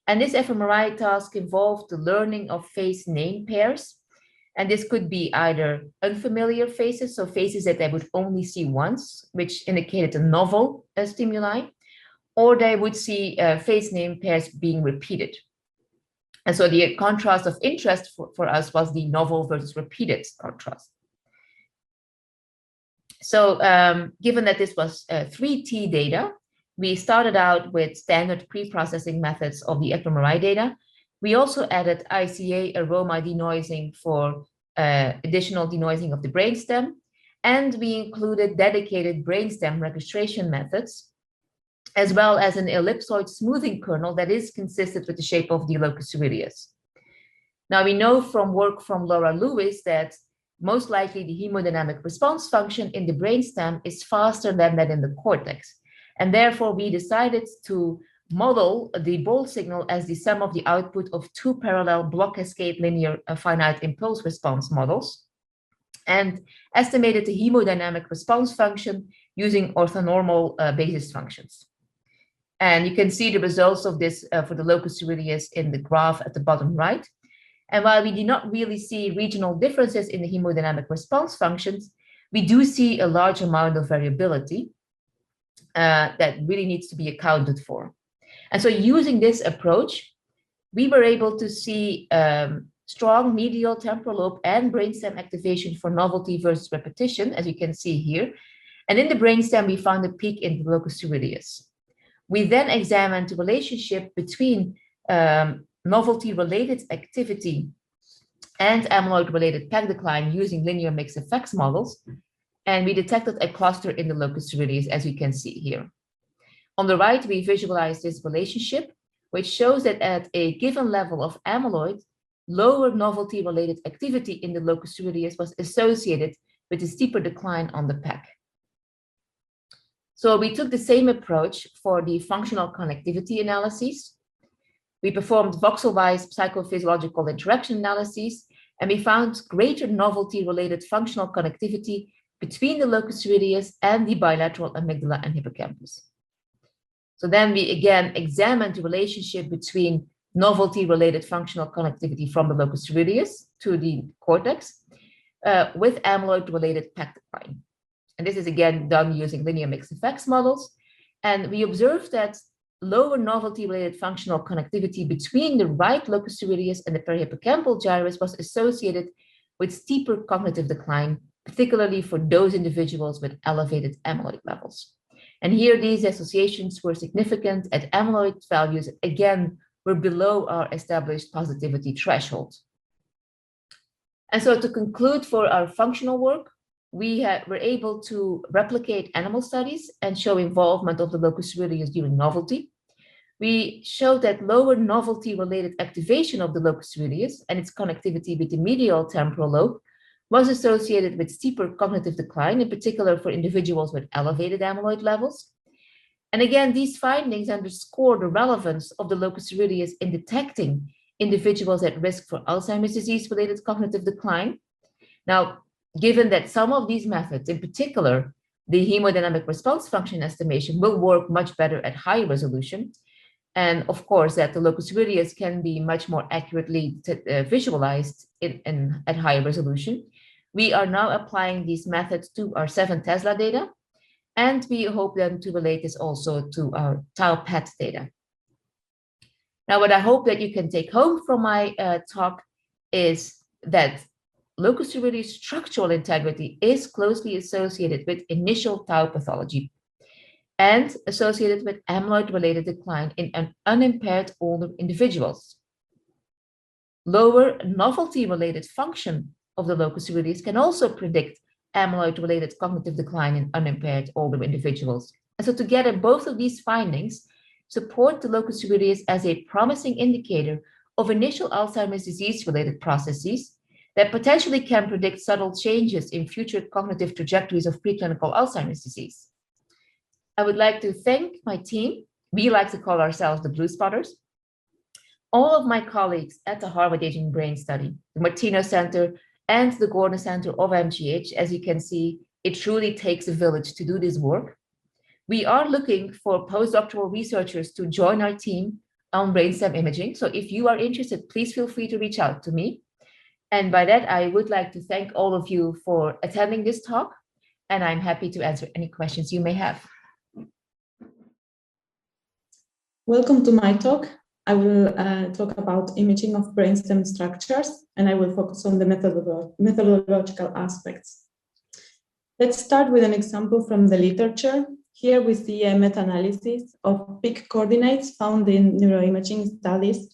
Speaker 4: And this fMRI task involved the learning of face name pairs. And this could be either unfamiliar faces, so faces that they would only see once, which indicated a novel stimuli, or they would see face name pairs being repeated. And so the contrast of interest for us was the novel versus repeated contrast. So given that this was 3T data, we started out with standard pre-processing methods of the fMRI data. We also added ICA aroma denoising for additional denoising of the brainstem, and we included dedicated brainstem registration methods, as well as an ellipsoid smoothing kernel that is consistent with the shape of the locus coeruleus. Now we know from work from Laura Lewis that most likely the hemodynamic response function in the brainstem is faster than that in the cortex. And therefore we decided to model the bold signal as the sum of the output of 2 parallel block cascade linear finite impulse response models. and estimated the hemodynamic response function using orthonormal basis functions. And you can see the results of this for the locus coeruleus in the graph at the bottom right. And while we did not really see regional differences in the hemodynamic response functions, we do see a large amount of variability that really needs to be accounted for. And so using this approach, we were able to see strong medial temporal lobe and brainstem activation for novelty versus repetition, as you can see here. And in the brainstem, we found a peak in the locus coeruleus. We then examined the relationship between novelty-related activity and amyloid-related PEC decline using linear mixed effects models, and we detected a cluster in the locus coeruleus, as you can see here. On the right, we visualize this relationship, which shows that at a given level of amyloid, lower novelty-related activity in the locus coeruleus was associated with a steeper decline on the PEC. So we took the same approach for the functional connectivity analyses. We performed voxel-wise psychophysiological interaction analyses, and we found greater novelty-related functional connectivity between the locus coeruleus and the bilateral amygdala and hippocampus. So then we again examined the relationship between novelty-related functional connectivity from the locus coeruleus to the cortex with amyloid-related PEC decline. And this is again done using linear mixed effects models. And we observed that lower novelty-related functional connectivity between the right locus coeruleus and the perihippocampal gyrus was associated with steeper cognitive decline, particularly for those individuals with elevated amyloid levels. And here these associations were significant at amyloid values, again, were below our established positivity threshold. And so to conclude for our functional work, we were able to replicate animal studies and show involvement of the locus coeruleus during novelty. We showed that lower novelty-related activation of the locus coeruleus and its connectivity with the medial temporal lobe was associated with steeper cognitive decline, in particular for individuals with elevated amyloid levels. And again, these findings underscore the relevance of the locus coeruleus in detecting individuals at risk for Alzheimer's disease-related cognitive decline. Now, given that some of these methods, in particular, the hemodynamic response function estimation, will work much better at high resolution, and of course that the locus coeruleus can be much more accurately visualized at high resolution, we are now applying these methods to our 7 Tesla data, and we hope then to relate this also to our tau PET data. Now, what I hope that you can take home from my talk is that locus coeruleus structural integrity is closely associated with initial tau pathology and associated with amyloid-related decline in unimpaired older individuals. Lower novelty-related function of the locus coeruleus can also predict amyloid-related cognitive decline in unimpaired older individuals. And so together, both of these findings support the locus coeruleus as a promising indicator of initial Alzheimer's disease-related processes that potentially can predict subtle changes in future cognitive trajectories of preclinical Alzheimer's disease. I would like to thank my team. We like to call ourselves the Blue Spotters. All of my colleagues at the Harvard Aging Brain Study, the Martino Center, and the Gordon Center of MGH. As you can see, it truly takes a village to do this work. We are looking for postdoctoral researchers to join our team on brainstem imaging. So if you are interested, please feel free to reach out to me. And by that, I would like to thank all of you for attending this talk, and I'm happy to answer any questions you may have.
Speaker 5: Welcome to my talk. I will talk about imaging of brainstem structures, and I will focus on the methodological aspects. Let's start with an example from the literature. Here we see a meta-analysis of peak coordinates found in neuroimaging studies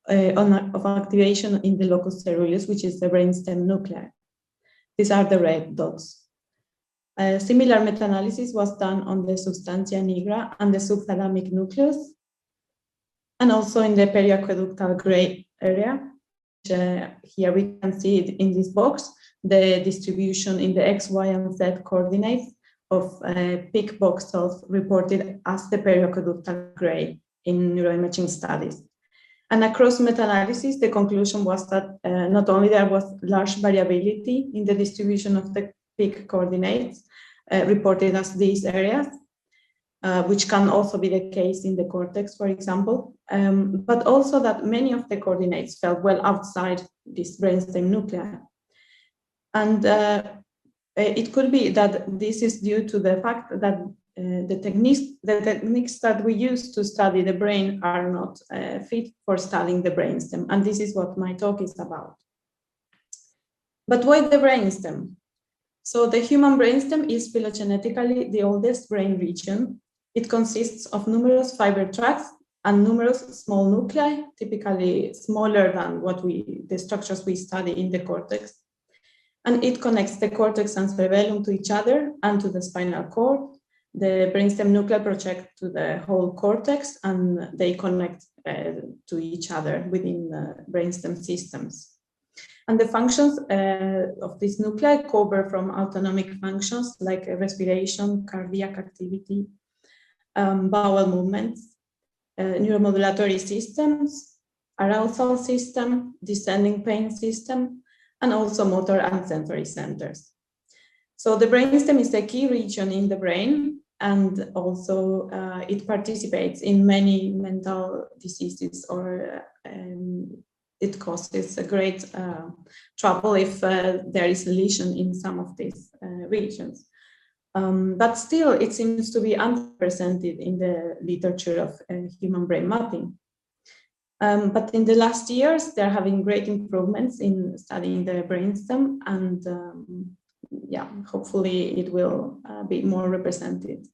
Speaker 5: of activation in the locus coeruleus, which is the brainstem nuclei. These are the red dots. A similar meta-analysis was done on the substantia nigra and the subthalamic nucleus, and also in the periaqueductal gray area. Here we can see it in this box, the distribution in the X, Y, and Z coordinates of peak voxels reported as the periaqueductal gray in neuroimaging studies. And across meta-analysis, the conclusion was that not only there was large variability in the distribution of the peak coordinates reported as these areas, which can also be the case in the cortex, for example, but also that many of the coordinates fell well outside this brainstem nuclei. And it could be that this is due to the fact that the techniques that we use to study the brain are not fit for studying the brainstem. And this is what my talk is about. But why the brainstem? So the human brainstem is phylogenetically the oldest brain region. It consists of numerous fiber tracts and numerous small nuclei, typically smaller than the structures we study in the cortex. And it connects the cortex and cerebellum to each other and to the spinal cord. The brainstem nuclei project to the whole cortex, and they connect to each other within the brainstem systems. And the functions of these nuclei cover from autonomic functions like respiration, cardiac activity, bowel movements, neuromodulatory systems, arousal system, descending pain system, and also motor and sensory centers. So the brainstem is a key region in the brain, and also it participates in many mental diseases, or it causes a great trouble if there is a lesion in some of these regions. But still, it seems to be underrepresented in the literature of human brain mapping. But in the last years, they're having great improvements in studying the brainstem, and yeah, hopefully it will be more represented.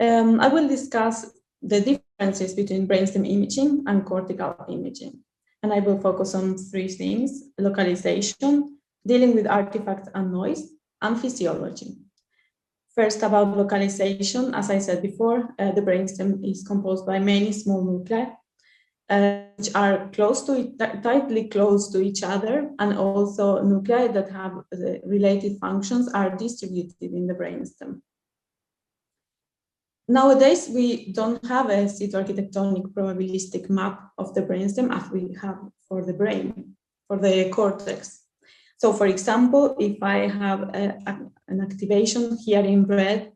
Speaker 5: I will discuss the differences between brainstem imaging and cortical imaging. And I will focus on three things: localization, dealing with artifacts and noise, and physiology. First, about localization, as I said before, the brainstem is composed by many small nuclei, which are tightly close to each other, and also nuclei that have related functions are distributed in the brainstem. Nowadays, we don't have a cytoarchitectonic probabilistic map of the brainstem as we have for the brain, for the cortex. So, for example, if I have an activation here in red,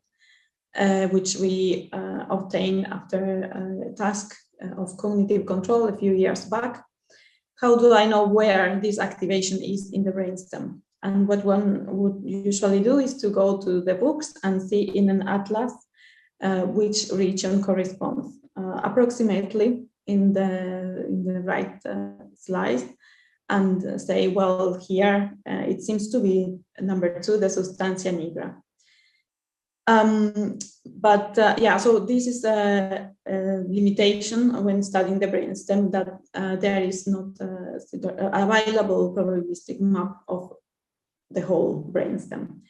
Speaker 5: which we obtained after a task of cognitive control a few years back, how do I know where this activation is in the brainstem? And what one would usually do is to go to the books and see in an atlas which region corresponds, approximately in the right slice, and say, well, here it seems to be number 2, the substantia nigra. Yeah, so this is a limitation when studying the brainstem, that there is not a available probabilistic map of the whole brainstem.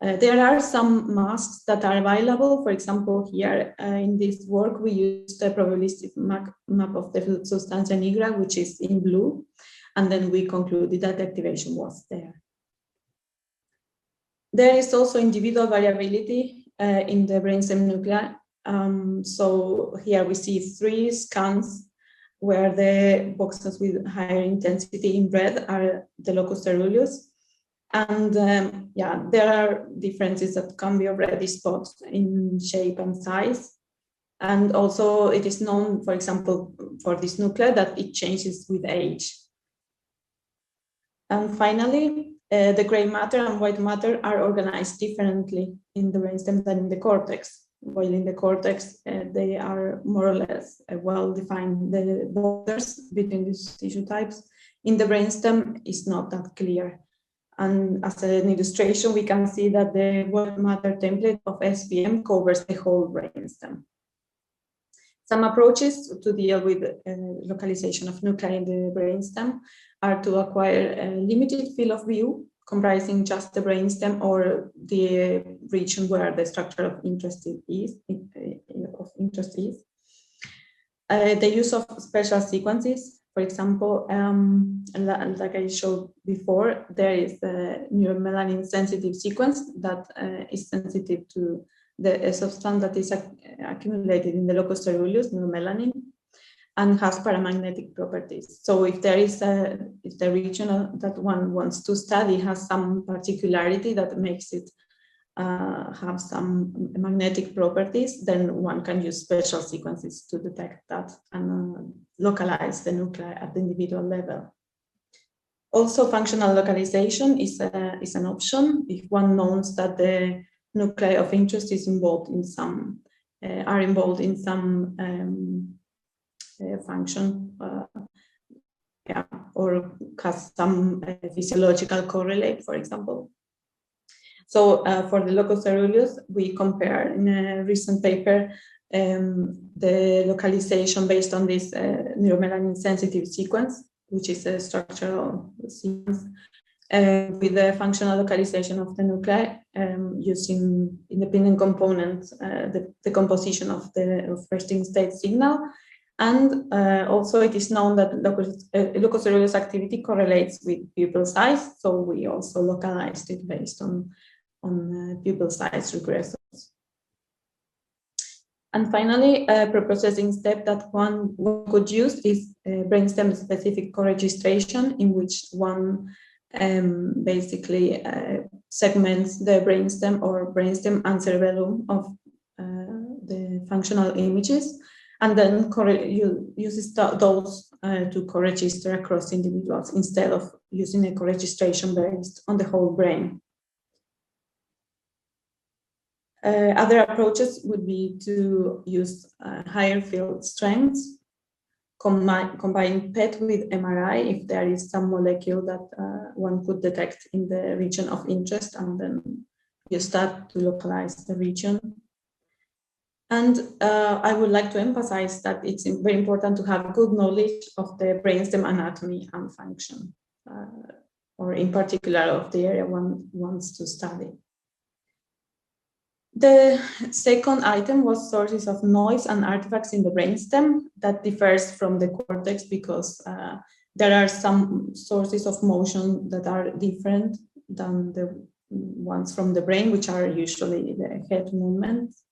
Speaker 5: There are some masks that are available. For example, here in this work, we used a probabilistic map of the substantia nigra, which is in blue, and then we concluded that the activation was there. There is also individual variability in the brainstem nuclei. So here we see 3 scans where the boxes with higher intensity in red are the locus coeruleus. And yeah, there are differences that can be already spotted in shape and size. And also it is known, for example, for this nuclei that it changes with age. And finally, the gray matter and white matter are organized differently in the brainstem than in the cortex. While in the cortex, they are more or less well-defined, the borders between these tissue types. In the brainstem, it's not that clear. And as an illustration, we can see that the white matter template of SBM covers the whole brainstem. Some approaches to deal with localization of nuclei in the brainstem are to acquire a limited field of view comprising just the brainstem or the region where the structure of interest is. The use of special sequences. For example, like I showed before, there is a neuromelanin sensitive sequence that is sensitive to the substance that is accumulated in the locus coeruleus, neuromelanin. and has paramagnetic properties. So if there is if the region that one wants to study has some particularity that makes it have some magnetic properties, then one can use special sequences to detect that and localize the nuclei at the individual level. Also, functional localization is an option if one knows that the nuclei of interest is involved in some function, or has some physiological correlate, for example. So for the locus coeruleus, we compare in a recent paper the localization based on this neuromelanin sensitive sequence, which is a structural sequence, with the functional localization of the nuclei using independent components, the composition of the resting state signal. And also it is known that locus coeruleus activity correlates with pupil size. So we also localized it based on pupil size regressors. And finally, a preprocessing step that one could use is brainstem specific co-registration, in which one basically segments the brainstem and cerebellum of the functional images, and then uses those to co-register across individuals instead of using a co-registration based on the whole brain. Other approaches would be to use higher field strengths, combine PET with MRI if there is some molecule that one could detect in the region of interest, and then use that to localize the region. And I would like to emphasize that it's very important to have good knowledge of the brainstem anatomy and function, or in particular of the area one wants to study. The second item was sources of noise and artifacts in the brainstem. That differs from the cortex because there are some sources of motion that are different than the ones from the brain, which are usually the head movements.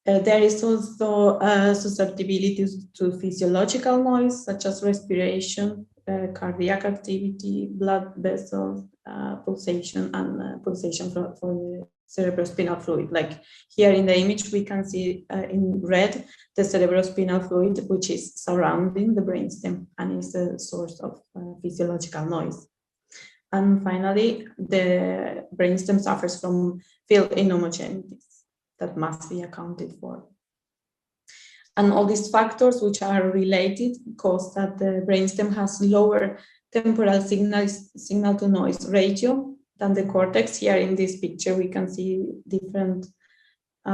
Speaker 5: There is also susceptibility to physiological noise, such as respiration, cardiac activity, blood vessels, pulsation, and pulsation for the cerebrospinal fluid. Like here in the image, we can see in red the cerebrospinal fluid, which is surrounding the brainstem and is a source of physiological noise. And finally, the brainstem suffers from field inhomogeneities that must be accounted for. And all these factors which are related cause that the brainstem has lower temporal signal to noise ratio than the cortex. Here in this picture, we can see different, we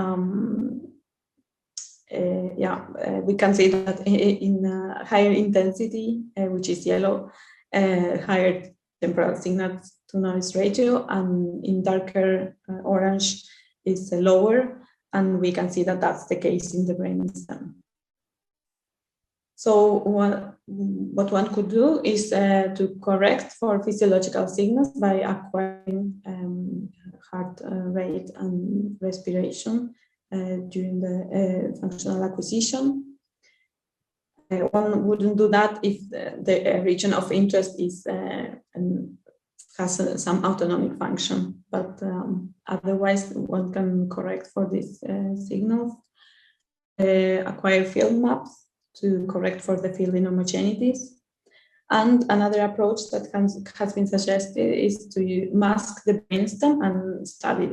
Speaker 5: can see that in higher intensity, which is yellow, higher temporal signal to noise ratio, and in darker orange is lower, and we can see that that's the case in the brainstem. So what one could do is to correct for physiological signals by acquiring heart rate and respiration during the functional acquisition. One wouldn't do that if the region of interest is has some autonomic function, but otherwise one can correct for these signals, acquire field maps to correct for the field inhomogeneities. And another approach that has been suggested is to mask the brainstem and study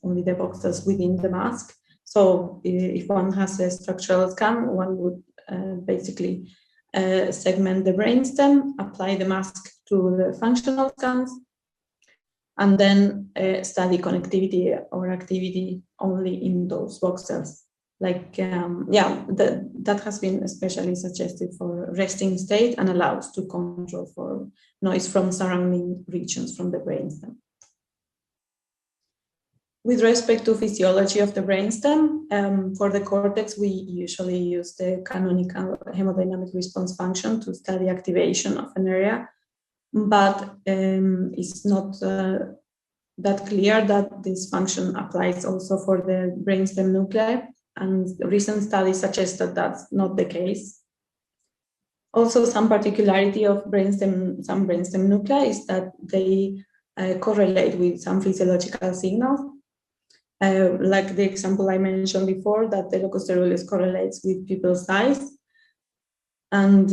Speaker 5: only the voxels within the mask. So if one has a structural scan, one would basically segment the brainstem, apply the mask to the functional scans, and then study connectivity or activity only in those voxels. Like, that has been especially suggested for resting state and allows to control for noise from surrounding regions from the brainstem. With respect to physiology of the brainstem, for the cortex, we usually use the canonical hemodynamic response function to study activation of an area, but it's not that clear that this function applies also for the brainstem nuclei. and recent studies suggest that that's not the case. Also, some particularity of some brainstem nuclei is that they correlate with some physiological signals. Like the example I mentioned before, that the locus coeruleus correlates with pupil size. And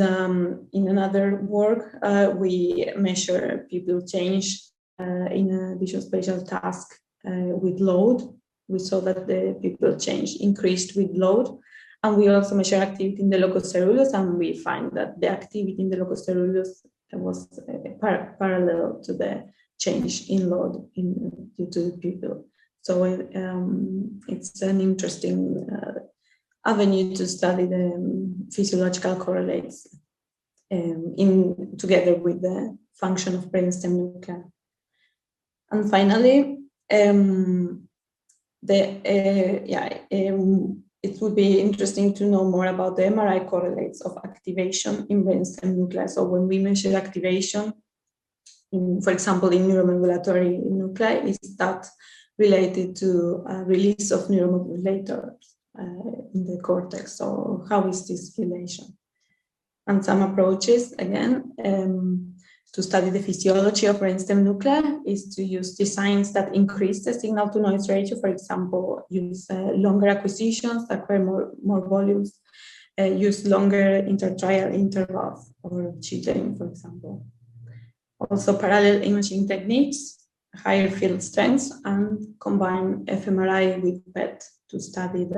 Speaker 5: in another work, we measure pupil change in a visual spatial task with load. We saw that the pupil change increased with load. And we also measure activity in the locus coeruleus, and we find that the activity in the locus coeruleus was parallel to the change in load due to the pupil. So it's an interesting avenue to study the physiological correlates together with the function of brainstem nuclei. And finally, it would be interesting to know more about the MRI correlates of activation in brainstem nuclei. So when we measure activation, for example, in neuromodulatory nuclei, is that related to release of neuromodulators in the cortex? So how is this relation? And some approaches, again, to study the physiology of brainstem nuclei is to use designs that increase the signal-to-noise ratio. For example, use longer acquisitions, acquire more volumes, use longer intertrial intervals, or jittering, for example. Also, parallel imaging techniques, higher field strengths, and combine fMRI with PET to study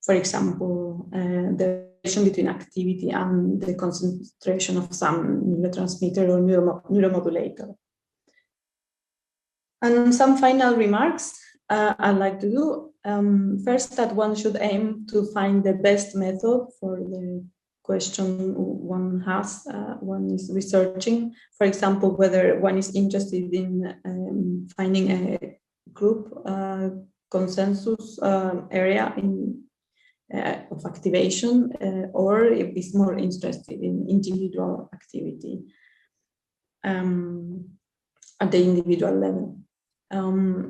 Speaker 5: for example, the relation between activity and the concentration of some neurotransmitter or neuromodulator. And some final remarks I'd like to do. First, that one should aim to find the best method for the question one has, one is researching. For example, whether one is interested in finding a group consensus area of activation, or if it's more interested in individual activity at the individual level.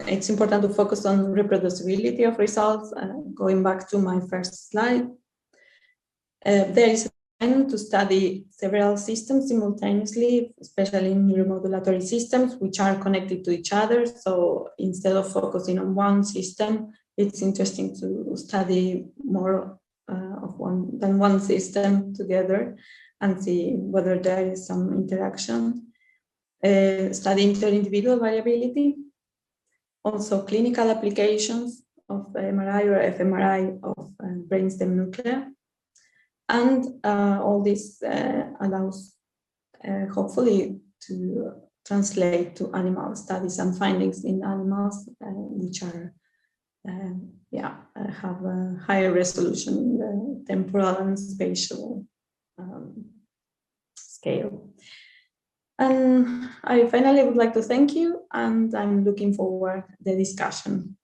Speaker 5: It's important to focus on reproducibility of results. Going back to my first slide, there is a plan to study several systems simultaneously, especially in neuromodulatory systems, which are connected to each other. So instead of focusing on one system, it's interesting to study more than one system together and see whether there is some interaction. Study inter-individual variability. Also clinical applications of MRI or fMRI of brainstem nuclei. And all this allows, hopefully, to translate to animal studies and findings in animals, which are have a higher resolution in the temporal and spatial scale. And I finally would like to thank you, and I'm looking forward to the discussion.